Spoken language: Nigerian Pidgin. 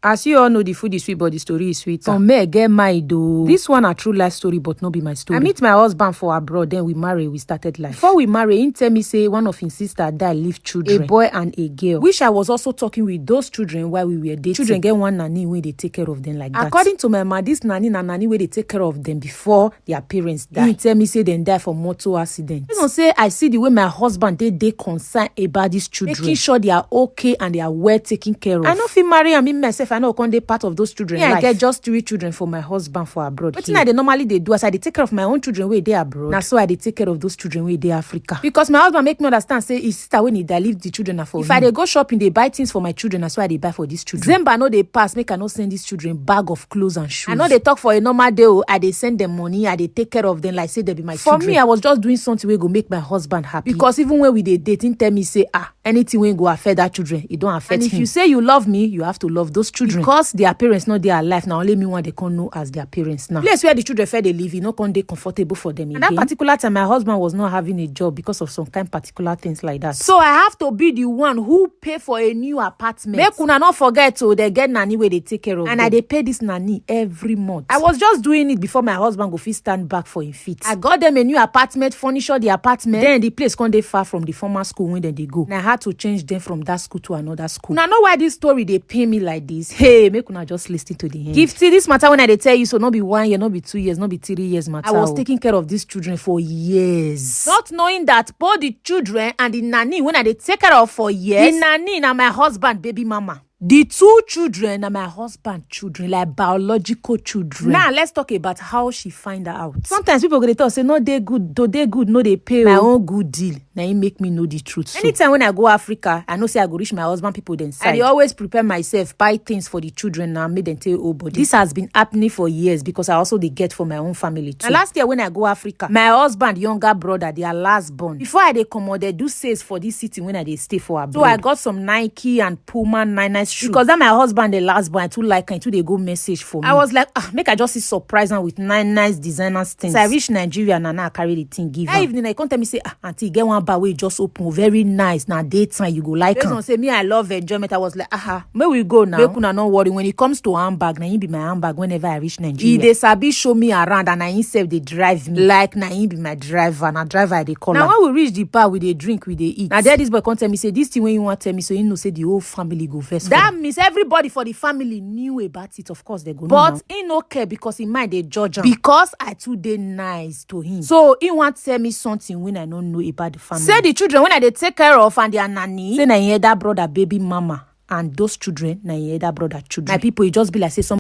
As you all know, the food is sweet, but the story is sweet. Some may get married though. This one a true life story, but not be my story. I meet my husband for abroad, then we marry, we started life. Before we marry, he tell me say one of his sister died, leave children, a boy and a girl. Which I was also talking with those children while we were dating. Children get one nanny where they take care of them like that. According to my mom, this nanny where they take care of them before their parents die. He tell me say they die for motor accident. You know, say I see the way my husband they concerned about these children, making sure they are okay and they are well taken care of. I know if he marry and me myself, I know can they part of those children. Yeah, I get just 3 children for my husband for abroad. But they normally they do as I they take care of my own children where they abroad. Now so I they take care of those children where they Africa. Because my husband make me understand say his sister when he die leave the children are for if him. I they go shopping, they buy things for my children. That's why they buy for these children. Zemba know they pass, make I not send these children bag of clothes and shoes. I know they talk for a normal day. I they send them money. I they take care of them like say they be my children. For me, I was just doing something where go make my husband happy. Because even when we they dating, tell me say anything when go affect that children, it don't affect him. And if you say you love me, you have to love those children. Because their parents know they are alive now. Only me one they can know as their parents now. Place where the children feel they live, you know, can they comfortable for them. And again. That particular time, my husband was not having a job because of some kind particular things like that. So I have to be the one who pay for a new apartment. Make una not forget to they get nanny where they take care of and them. They pay this nanny every month. I was just doing it before my husband go fit stand back for him feet. I got them a new apartment, furnish the apartment. Then the place can they far from the former school when they go. And I had to change them from that school to another school. Now know why this story they pay me like this. Hey, make una just listen to the end. Gifty, this matter when I tell you, so not be 1 year, not be 2 years, not be 3 years matter. I was taking care of these children for years. Not knowing that both the children and the nanny, when I take care of for years, the nanny and my husband, baby mama. The 2 children are my husband children, like biological children. Now, let's talk about how she find out. Sometimes people go to talk, say, no, they good, though they good, no, they pay. My own good deal. Now, it make me know the truth. So. Anytime when I go Africa, I know say I go reach my husband people then side. I always prepare myself, buy things for the children now, make them tell oh, but this has been happening for years because I also they get for my own family too. And last year when I go Africa, my husband, younger brother, their last born. Before I they come out, they do sales for this city when I they stay for abroad. So I got some Nike and Puma nice shoes. Because that my husband, the last born, I too like and too they go message for me. I was like, make I just see surprise and with nice designers things. So I reach Nigeria and now I carry the thing give her. That evening I come tell me say, auntie, get one bar way just open, very nice. Now daytime you go like it. Say me, I love enjoyment. I was like, where we go now? Make una not worry. When it comes to handbag, now he be my handbag whenever I reach Nigeria. They sabi show me around and I himself they drive me. Like now he be my driver. Now driver they call. Now when we reach the bar, we they drink, we they eat. Now there this boy come tell me say this thing when you want tell me so you know say the whole family go first. That means everybody for the family knew about it. Of course they go. But he no care because in mind they judge him. Because I too dey nice to him. So he want tell me something when I don't know about the family. Say the children when I they take care of and their nanny. Say na hear that brother baby mama and those children na hear that brother children. My people, it just be like say some.